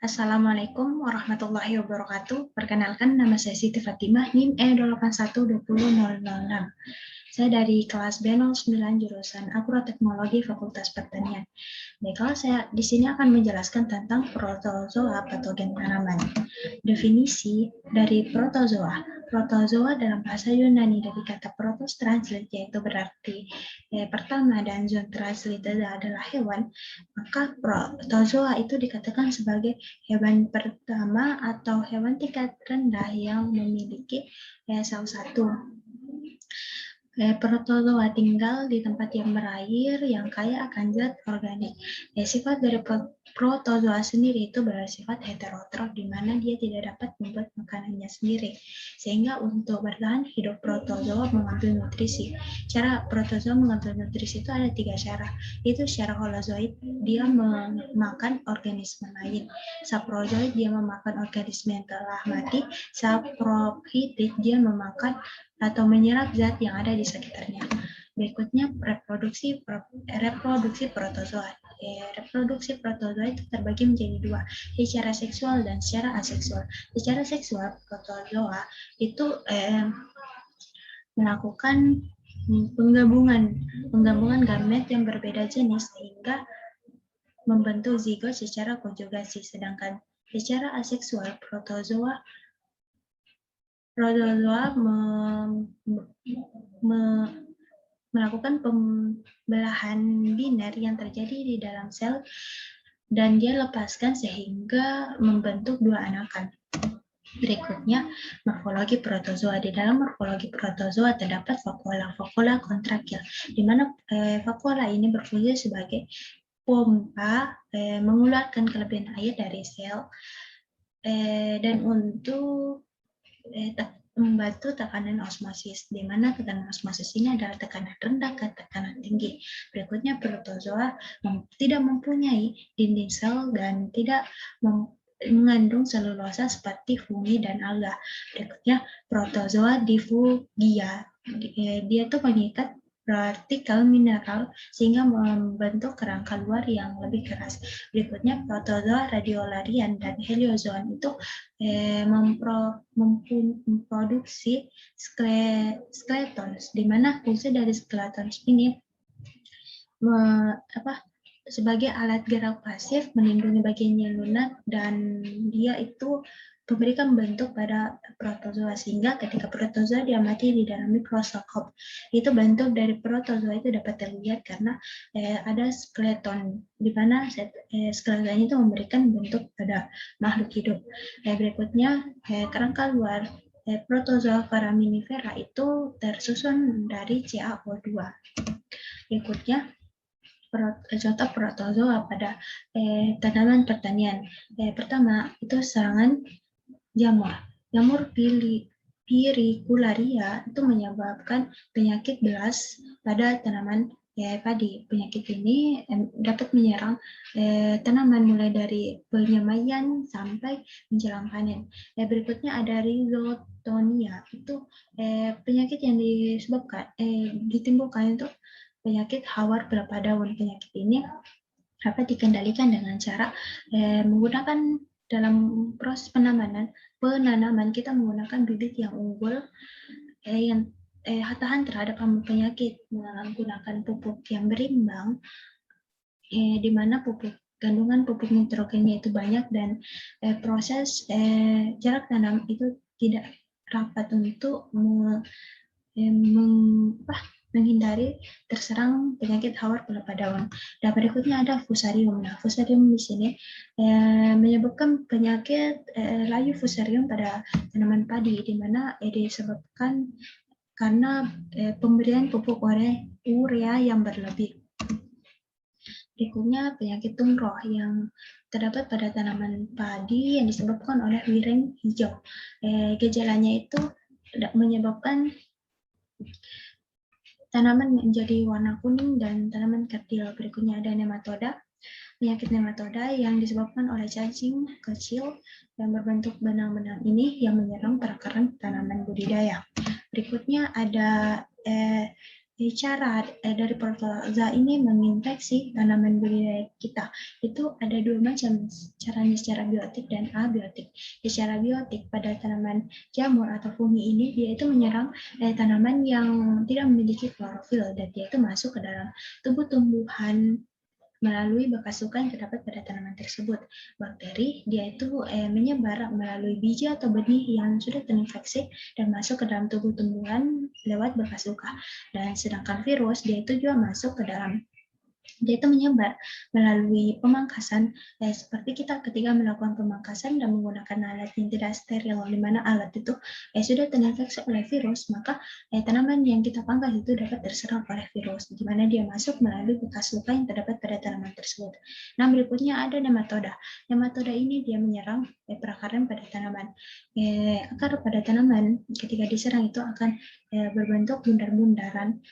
Assalamualaikum warahmatullahi wabarakatuh. Perkenalkan, nama saya Siti Fatimah, NIM E81200006. Saya dari kelas B09 jurusan Agroteknologi Fakultas Pertanian. Baiklah, saya di sini akan menjelaskan tentang protozoa patogen tanaman. Definisi dari protozoa. Protozoa dalam bahasa Yunani dari kata protos translate, yaitu berarti pertama, dan zoon translate adalah hewan, maka protozoa itu dikatakan sebagai hewan pertama atau hewan tingkat rendah yang memiliki salah satu. Protozoa tinggal di tempat yang berair, yang kaya akan zat organik. Sifat dari protozoa sendiri itu bersifat heterotrof, di mana dia tidak dapat membuat makanannya sendiri. Sehingga untuk bertahan hidup, protozoa mengambil nutrisi. Cara protozoa mengambil nutrisi itu ada 3 cara. Itu secara holozoid, dia memakan organisme lain. Saprozoid, dia memakan organisme yang telah mati. Saprofitik, dia memakan atau menyerap zat yang ada di sekitarnya. Berikutnya reproduksi protozoa. Reproduksi protozoa itu terbagi menjadi 2, secara seksual dan secara aseksual. Secara seksual, protozoa itu melakukan penggabungan gamet yang berbeda jenis sehingga membentuk zigot secara konjugasi. Sedangkan secara aseksual, protozoa melakukan pembelahan biner yang terjadi di dalam sel dan dia lepaskan sehingga membentuk 2 anakan. Berikutnya, morfologi protozoa. Di dalam morfologi protozoa terdapat vakuola kontraktil, di mana vakuola ini berfungsi sebagai pompa mengeluarkan kelebihan air dari sel dan untuk membantu tekanan osmosis, di mana tekanan osmosis ini adalah tekanan rendah ke tekanan tinggi. Berikutnya, protozoa tidak mempunyai dinding sel dan tidak mengandung selulosa seperti fungi dan alga. Berikutnya, protozoa difugia. Dia itu mengikat partikel mineral sehingga membentuk kerangka luar yang lebih keras. Berikutnya, protozoa radiolarian dan heliozoan itu memproduksi skeletons, di mana fungsi dari skeletons ini sebagai alat gerak pasif, melindungi bagian yang lunak, dan dia itu memberikan bentuk pada protozoa, sehingga ketika protozoa diamati di dalam mikroskop, itu bentuk dari protozoa itu dapat terlihat karena ada skeleton, di mana skeleton itu memberikan bentuk pada makhluk hidup. Berikutnya, kerangka luar protozoa foraminifera itu tersusun dari CaO2. Berikutnya, contoh protozoa pada tanaman pertanian. Pertama, itu serangan jamur. Jamur piricularia itu menyebabkan penyakit belas pada tanaman padi. Penyakit ini dapat menyerang tanaman mulai dari penyemaian sampai menjelang panen. Berikutnya ada rhizotonia. Itu penyakit yang ditimbulkan itu penyakit hawar pelepah daun. Penyakit ini dapat dikendalikan dengan cara menggunakan dalam proses penanaman kita menggunakan bibit yang unggul yang tahan terhadap hama penyakit, menggunakan pupuk yang berimbang, di mana kandungan pupuk nitrogennya itu banyak, dan proses jarak tanam itu tidak rapat untuk menghindari terserang penyakit hawar pelepah daun. Dan berikutnya ada fusarium. Nah, fusarium di sini menyebabkan penyakit layu fusarium pada tanaman padi, di mana disebabkan karena pemberian pupuk urea yang berlebih. Berikutnya penyakit tungroh yang terdapat pada tanaman padi yang disebabkan oleh wireng hijau. Gejalanya itu menyebabkan tanaman menjadi warna kuning dan tanaman kerdil. Berikutnya ada nematoda. Penyakit nematoda yang disebabkan oleh cacing kecil yang berbentuk benang-benang ini yang menyerang perakaran tanaman budidaya. Berikutnya ada cara dari protozoa ini menginfeksi tanaman budidaya kita. Itu ada dua macam caranya, secara biotik dan abiotik. Secara biotik, pada tanaman jamur atau fungi ini dia itu menyerang tanaman yang tidak memiliki klorofil, dan dia itu masuk ke dalam tubuh tumbuhan melalui bekas luka yang terdapat pada tanaman tersebut. Bakteri dia itu menyebar melalui biji atau benih yang sudah terinfeksi dan masuk ke dalam tubuh tumbuhan lewat bekas luka. Dan sedangkan virus dia itu juga masuk ke dalam, dia itu menyebar melalui pemangkasan, seperti kita ketika melakukan pemangkasan dan menggunakan alat yang tidak steril, di mana alat itu sudah terinfeksi oleh virus, maka tanaman yang kita pangkas itu dapat terserang oleh virus, di mana dia masuk melalui bekas luka yang terdapat pada tanaman tersebut. Nah, berikutnya ada nematoda. Nematoda ini dia menyerang perakaran pada tanaman. Akar pada tanaman ketika diserang itu akan berbentuk bundar-bundaran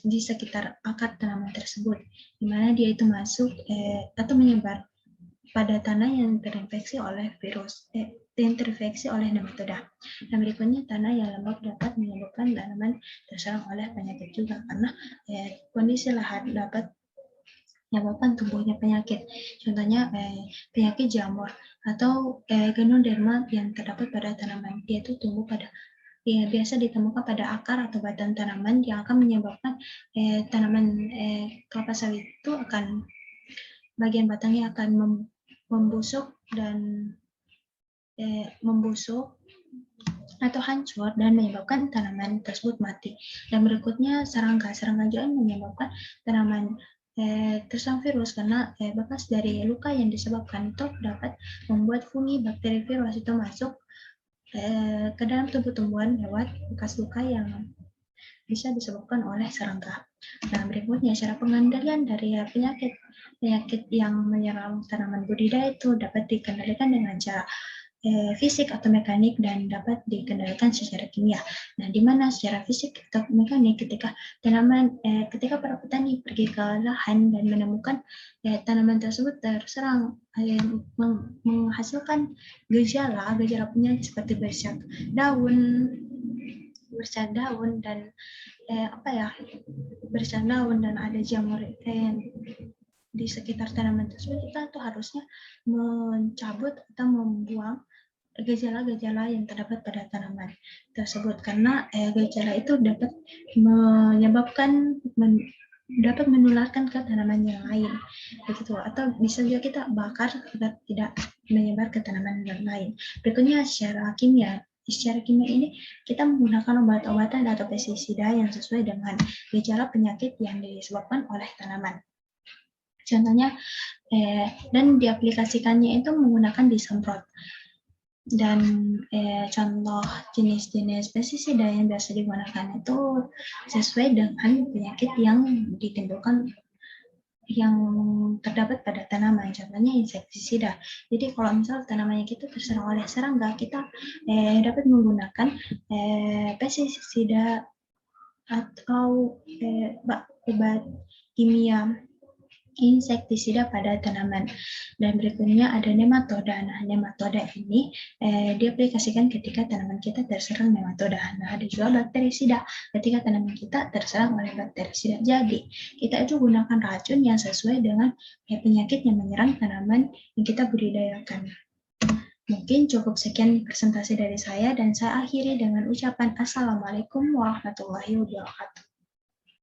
di sekitar akar tanaman tersebut, di mana dia itu masuk atau menyebar pada tanah yang terinfeksi oleh virus, yang terinfeksi oleh nematoda. Dan berikutnya, tanah yang lembab dapat menyebabkan tanaman terserang oleh penyakit juga, karena kondisi lahan dapat menyebabkan tumbuhnya penyakit. Contohnya penyakit jamur atau ganoderma yang terdapat pada tanaman. Dia itu tumbuh pada biasa ditemukan pada akar atau batang tanaman yang akan menyebabkan tanaman kelapa sawit itu akan bagian batangnya akan membusuk dan membusuk atau hancur dan menyebabkan tanaman tersebut mati. Dan berikutnya serangga. Serangga juga menyebabkan tanaman terserang virus, karena bekas dari luka yang disebabkan itu dapat membuat fungi, bakteri, virus itu masuk ke dalam tubuh tumbuhan lewat bekas luka yang bisa disebabkan oleh serangga. Nah, berikutnya cara pengendalian dari penyakit yang menyerang tanaman budidaya itu dapat dikendalikan dengan cara fisik atau mekanik dan dapat dikendalikan secara kimia. Nah, di mana secara fisik atau mekanik ketika para petani pergi ke lahan dan menemukan tanaman tersebut terserang menghasilkan gejala penyakit seperti bercak daun dan bercak daun dan ada jamur di sekitar tanaman tersebut, kita tuh harusnya mencabut atau membuang gejala-gejala yang terdapat pada tanaman tersebut, karena gejala itu dapat dapat menularkan ke tanaman yang lain, begitu. Atau bisa juga kita bakar agar tidak menyebar ke tanaman yang lain. Berikutnya secara kimia. Secara kimia ini kita menggunakan obat-obatan atau pestisida yang sesuai dengan gejala penyakit yang disebabkan oleh tanaman. Contohnya, dan diaplikasikannya itu menggunakan disemprot. Dan contoh jenis-jenis pestisida yang biasa digunakan itu sesuai dengan penyakit yang ditimbulkan yang terdapat pada tanaman, contohnya insektisida. Jadi kalau misal tanamannya kita terserang oleh serangga, kita dapat menggunakan pestisida atau obat kimia insektisida pada tanaman. Dan berikutnya ada nematoda. Nah, nematoda ini diaplikasikan ketika tanaman kita terserang nematoda. Nah, ada juga bakterisida ketika tanaman kita terserang oleh bakterisida. Jadi, kita itu gunakan racun yang sesuai dengan penyakit yang menyerang tanaman yang kita budidayakan. Mungkin cukup sekian presentasi dari saya, dan saya akhiri dengan ucapan Assalamualaikum warahmatullahi wabarakatuh.